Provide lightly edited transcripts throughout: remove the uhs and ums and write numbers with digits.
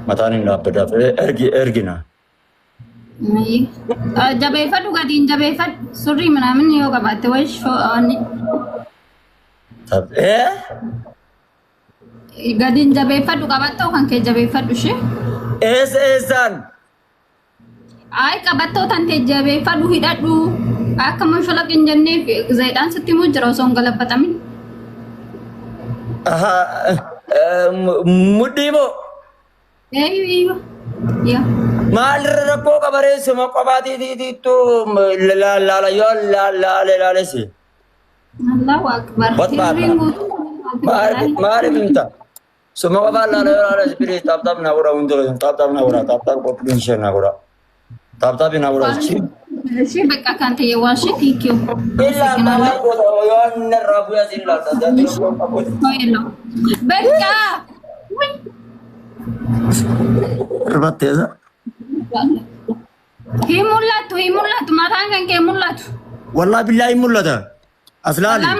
Mataan hin dhaabbata ergina. Jabeeffadhu gatiin jabeeffadhu surrii minaamin yoo qabaatte wayi sho'aani. Gatiin jabeeffadhu qabattoo kan kee jabeeffadhu ishee. Eessaan? Ay qabattoo tan ta'e jabeeffadhu hidhadhu akka mashalaq hin jenneef zayidhaan sitti muu jira osoo hin galabbatamin. Mudhii moo? Yaa. Maal rakkoo qabareessuma qofaatiitiitu laalesi. Allahu akbar. Maaliif himta? Suma qofaan laalesi birii taaptaap naa godha hundi taaptaap naa godha taaptaap qophiin ishee naa godha taaptaap naa godha jechi. Ishee bakka kan ta'e waan ishee tiikiyoo. Illaa maal godha yoo inni irraa bu'aa siin laata. Bakka. Irbatteessa. Himulatu mataan kan kee mulatu. Wallah billahi mulata. Aslaali. Wallah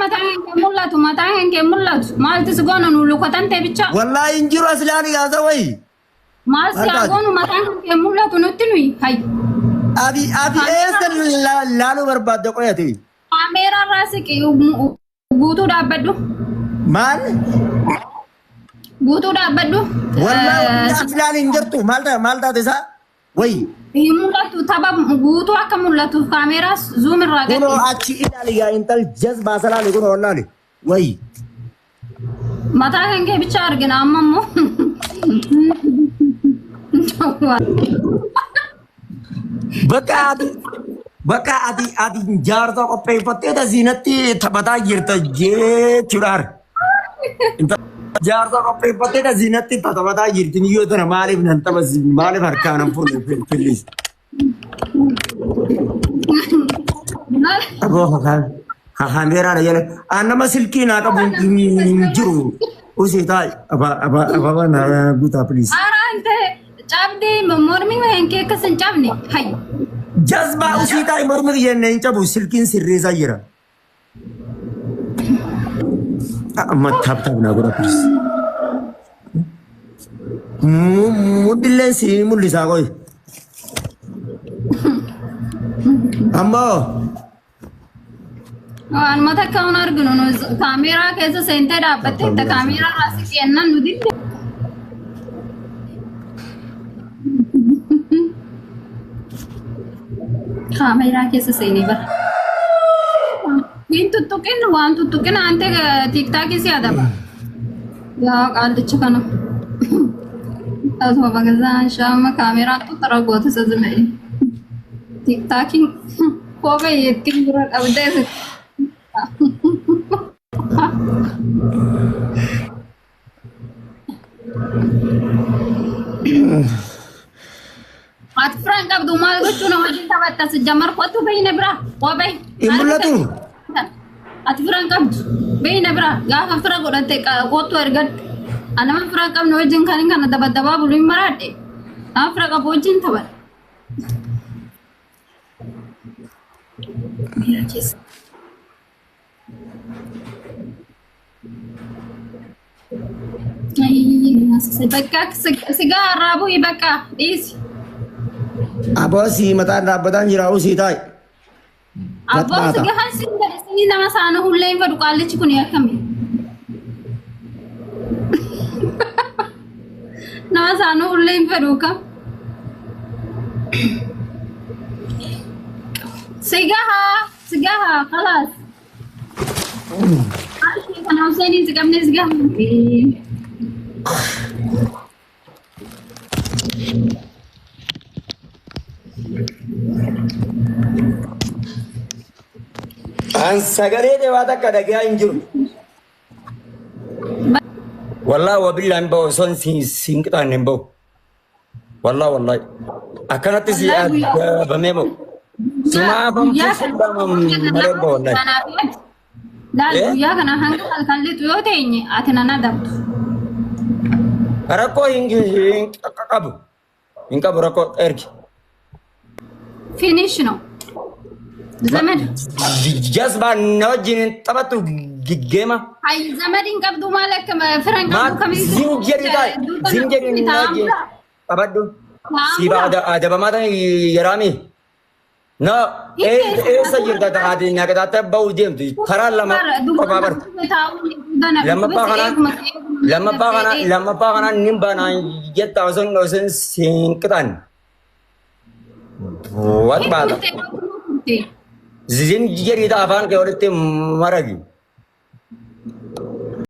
mataan kan kee mulatu. Maaltu si goona nu lukatan ta'e bicha. Wallah injiru aslaali gaasa wayi. Maal si goonu mataan kan kee mulatu nutti nuyi. Hay. Abi eessa laalu barbaadde qoyate. Kaameeraa irraa siqi guutuu dhaabbadhu. Maal? Guutuu dhaabbadhu. Wallah aslaali hin jirtu maal taate isaa? Wayi. Mulatu tapha guutuu akka mul'atu kaameeraa zoom irraa gadi. Kunoo achi ilaali yaa intal jazbaa salaali kunoo wallaali. Wayi. Mataa kan kee bicha argina amma immoo. Bakka ati jaarsa qopheeffattee taasiinatti taphataa jirta jechuudhaan. Jaarsa qopheeffattee taasiinatti taphataa jirti yoo tana maaliif nan taphasi maaliif harkaan nan furne fillis. Aboo kaameeraan jala nama silkii naa qabu hin jiru. Usii taa'e ababa na guutaa fillis. Araante cabdii mormi waan kee akkas hin cabne hay. Jazbaa usii taa'e mormi jenne hin cabu silkiin sirreessaa jira. Amma taaptaap naa godha fillis. Mudillee si mul'isaa qoy. Ammoo. Waan mata kaun arginu kaameeraa keessa seentee dhaabbattee itti kaameeraa irraa si kennan nuti. Kaameeraa keessa seenee bara. Waan tuttuqin ante tiktaakii si adaba. Yaa qaallicha kana. Asuma bagazaan shaama kaameeraa tutara goota sazimee. Tiktaakiin kophee ittiin dura qabdee. Ati firaan qabdu maal gochuu nama wajjin taphattas jamar kottu beeyne bira kophee. Mul'atu. Ati firaan qabdu beeyne bira gaafa fira godhatte kottu ergadhu. Anama firaan qabnu wajjin kan kana dabadabaa bulu hin maraadhe. Nama fira qabu wajjin taphadha. Bakka sigaa arraabu bakka dhiisi. Aboo si mataan dhaabbataan jira usii taa'e. Aboo sigaa si nama saana hullee hin fedhu qaallichi kun akkami. Nama saana hullee hin fedhu kam. Sigaha خلاص. Kan Hussein sigamne sigah. An sagalee deemaa takka dhagaa hin jiru. Wallah wabillahi hin bahu son siin qixaan hin bahu. Wallah akkanatti si adabamee bahu. Sumaafam fuudhamam malee bahu wallahi. Lalu ya kana hanga halkan litu yoo teenye ati nan adabdu. Rakkoo hin qabu rakkoo ergi. Finish no. Zaman. Jasba na wajjin taphatu geema. Ay zaman hin qabdu maal akka firan qabu kamitti. Zinjeri qabadhu. Si ada bamata yarami. Na eessa jirta taati nyaqatatta ba'u deemtu karaa lama qofaa bar. Lammaffaa kana nimbaanaan jetta osoo sinqitan. Wat baata. Zin jedhita afaan kee walitti maragi.